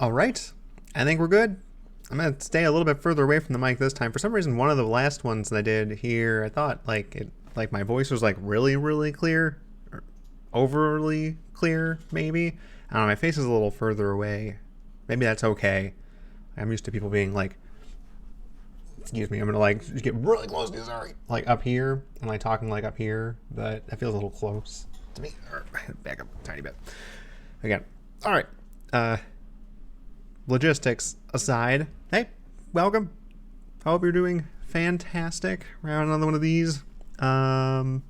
All right. I think we're good. I'm going to stay a little bit further away from the mic this time. For some reason, one of the last ones that I did here, I thought like my voice was like really, really clear, or overly clear, maybe. I don't know. My face is a little further away. Maybe that's okay. I'm used to people being like, excuse me, I'm going to like just get really close to you, sorry. Like up here, and like talking like up here, but that feels a little close to me. Back up a tiny bit. Again. All right. Logistics aside, hey, welcome. I hope you're doing fantastic. We're having another one of these. Went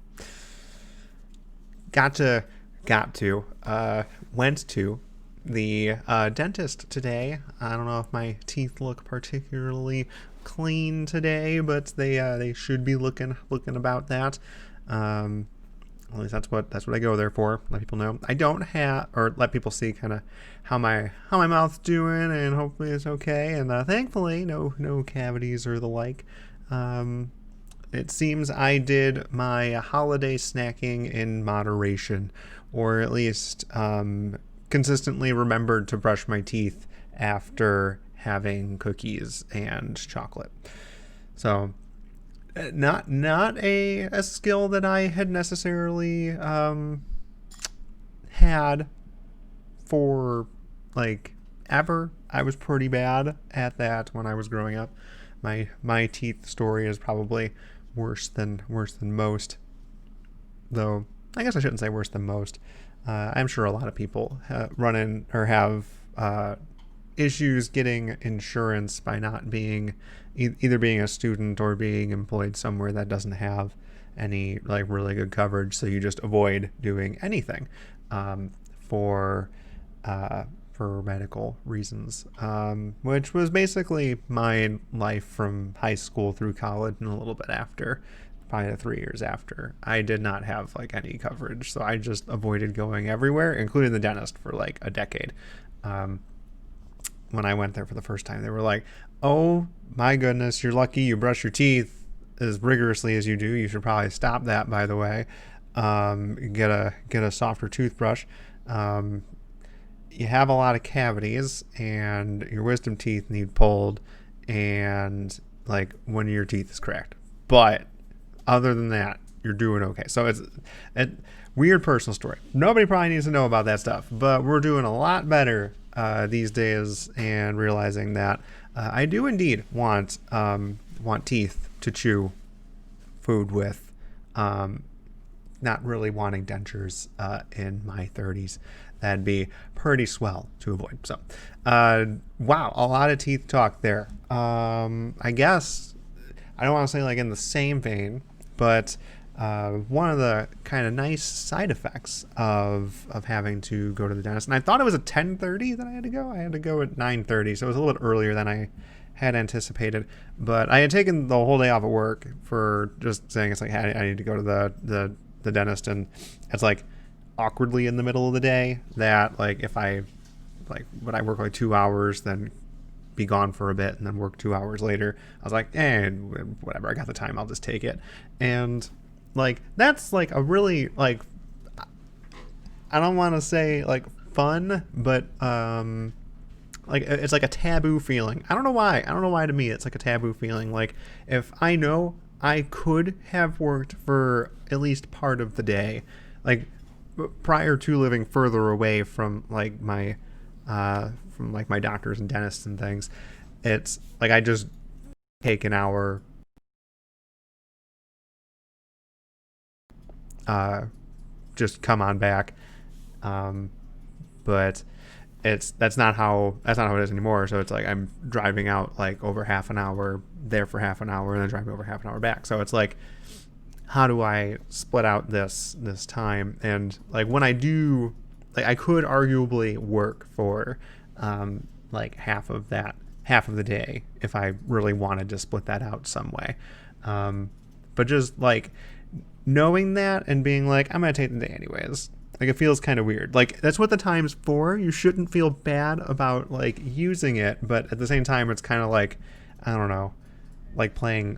to the dentist today. I don't know if my teeth look particularly clean today, but they should be looking about that. At least that's what I go there for. Let people know I don't have, or let people see kind of how my mouth's doing, and hopefully it's okay. And thankfully, no cavities or the like. It seems I did my holiday snacking in moderation, or at least consistently remembered to brush my teeth after having cookies and chocolate. So not a skill that I had necessarily had for like ever. I was pretty bad at that when I was growing up. My teeth story is probably worse than most, though I guess I shouldn't say worse than most. I'm sure a lot of people run in or have issues getting insurance by not being either being a student or being employed somewhere that doesn't have any like really good coverage, so you just avoid doing anything for medical reasons, which was basically my life from high school through college and a little bit after. Probably 3 years after, I did not have like any coverage, so I just avoided going everywhere, including the dentist, for like a decade. When I went there for the first time, they were like, "Oh my goodness, you're lucky you brush your teeth as rigorously as you do. You should probably stop that, by the way. Get a softer toothbrush. You have a lot of cavities, and your wisdom teeth need pulled, and like one of your teeth is cracked. But other than that, you're doing okay." So it's a weird personal story. Nobody probably needs to know about that stuff, but we're doing a lot better these days, and realizing that I do indeed want teeth to chew food with. Not really wanting dentures in my 30s. That'd be pretty swell to avoid. So, wow, a lot of teeth talk there. I guess I don't want to say like in the same vein, but one of the kind of nice side effects of having to go to the dentist, and I thought it was at 10:30 that I had to go. I had to go at 9:30, so it was a little bit earlier than I had anticipated. But I had taken the whole day off of work for just saying it's like, hey, I need to go to the dentist, and it's like awkwardly in the middle of the day that like if I like would I work like 2 hours, then be gone for a bit, and then work 2 hours later. I was like, whatever, I got the time, I'll just take it. And like that's like a really like, I don't want to say like fun, but like it's like a taboo feeling. I don't know why to me it's like a taboo feeling. Like if I know I could have worked for at least part of the day, like prior to living further away from like my doctors and dentists and things, it's like I just take an hour, just come on back. But that's not how it is anymore. So it's like I'm driving out like over half an hour there for half an hour, and then driving over half an hour back. So it's like, how do I split out this time? And like when I do, like I could arguably work for like half of the day if I really wanted to split that out some way. But just like knowing that and being like, I'm gonna take the day anyways. Like it feels kind of weird. Like that's what the time's for. You shouldn't feel bad about like using it, but at the same time, it's kind of like, I don't know, like playing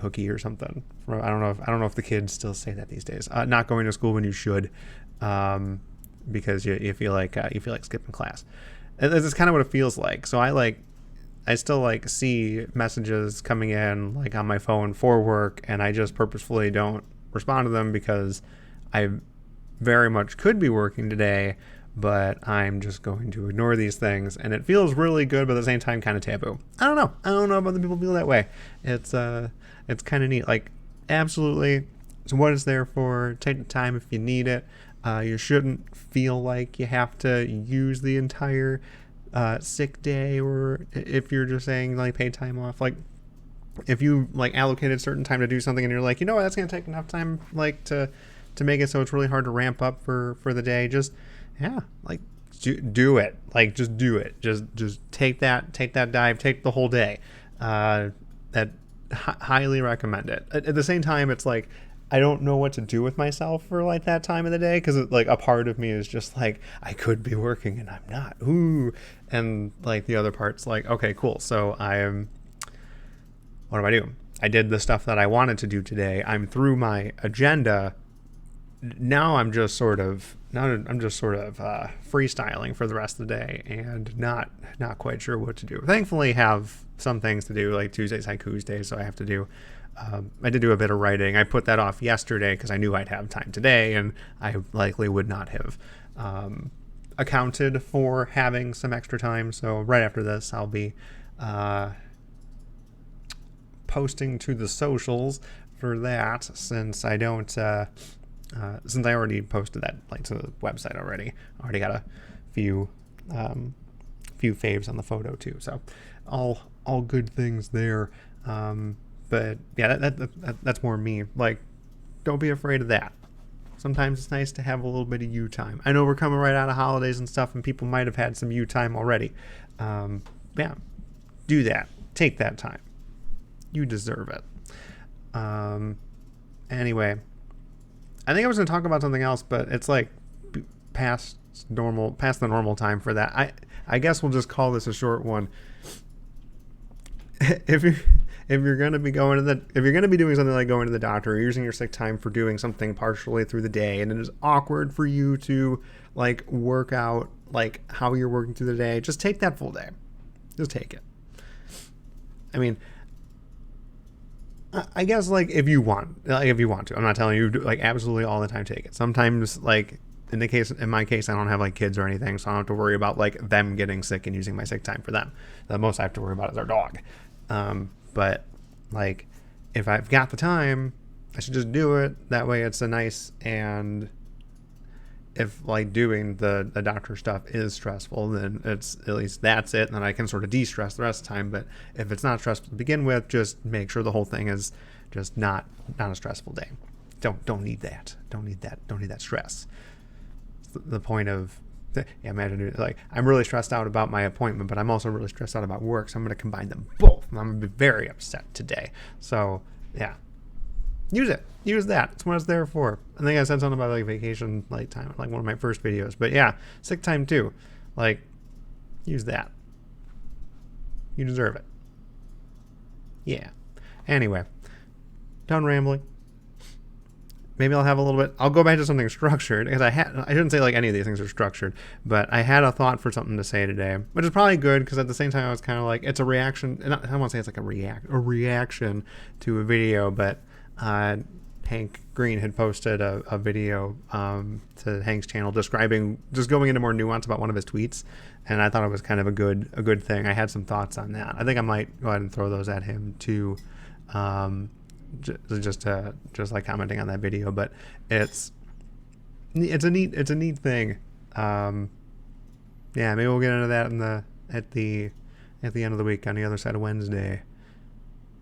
hooky or something. I don't know if the kids still say that these days. Not going to school when you should, because you feel like skipping class. It's kind of what it feels like. So I still like see messages coming in like on my phone for work, and I just purposefully don't respond to them because I very much could be working today, but I'm just going to ignore these things, and it feels really good, but at the same time kind of taboo. I don't know. I don't know if other people feel that way. It's kind of neat. Like, absolutely, it's what it's there for. Take the time if you need it. You shouldn't feel like you have to use the entire sick day, or if you're just saying like paid time off, like if you like allocated certain time to do something and you're like, you know what, that's gonna take enough time like to make it so it's really hard to ramp up for the day, just yeah, like do it. Like just do it. Just take that dive, take the whole day. That highly recommend it. At the same time, it's like I don't know what to do with myself for like that time of the day, because like a part of me is just like I could be working and I'm not. Ooh, and like the other part's like, okay, cool. So what do I do? I did the stuff that I wanted to do today. I'm through my agenda. Now I'm just sort of freestyling for the rest of the day and not quite sure what to do. Thankfully, have some things to do, like Tuesday's Haiku Day, so I have to do. I did do a bit of writing. I put that off yesterday because I knew I'd have time today, and I likely would not have accounted for having some extra time. So right after this, I'll be posting to the socials for that, since I don't. Since I already posted that like to the website already. I already got a few faves on the photo too. So all good things there. But yeah, that's more me. Like, don't be afraid of that. Sometimes it's nice to have a little bit of you time. I know we're coming right out of holidays and stuff, and people might have had some you time already. Yeah, do that. Take that time. You deserve it. Anyway, I think I was going to talk about something else, but it's like past the normal time for that. I guess we'll just call this a short one. If you're going to be doing something like going to the doctor or using your sick time for doing something partially through the day, and it is awkward for you to like work out like how you're working through the day, just take that full day. Just take it. I mean, I guess like if you want to. I'm not telling you like absolutely all the time take it. Sometimes like in my case, I don't have like kids or anything, so I don't have to worry about like them getting sick and using my sick time for them. The most I have to worry about is our dog. But like if I've got the time, I should just do it. That way it's a nice, and if like doing the doctor stuff is stressful, then it's at least that's it, and then I can sort of de-stress the rest of the time. But if it's not stressful to begin with, just make sure the whole thing is just not a stressful day. Don't need that. Don't need that stress. The point of imagine it, like I'm really stressed out about my appointment, but I'm also really stressed out about work, so I'm going to combine them both. I'm going to be very upset today. So yeah, use that. It's what it's there for. I think I said something about like vacation like time, like one of my first videos, but yeah, sick time too. Like, use that. You deserve it. Yeah. Anyway, done rambling. Maybe I'll have a little bit. I'll go back to something structured, because I shouldn't say like any of these things are structured, but I had a thought for something to say today, which is probably good, because at the same time I was kind of like, it's a reaction. And I don't want to say it's like a reaction to a video, but Hank Green had posted a video to Hank's channel describing, just going into more nuance about one of his tweets, and I thought it was kind of a good thing. I had some thoughts on that. I think I might go ahead and throw those at him too. Just like commenting on that video, but it's a neat thing. Yeah, maybe we'll get into that at the end of the week on the other side of Wednesday.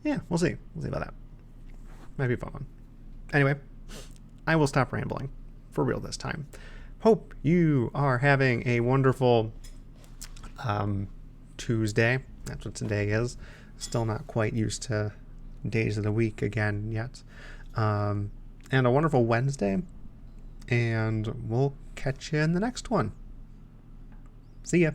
Yeah, we'll see about that. Might be a fun one. Anyway, I will stop rambling for real this time. Hope you are having a wonderful Tuesday. That's what today is. Still not quite used to days of the week again yet. And a wonderful Wednesday. And we'll catch you in the next one. See ya.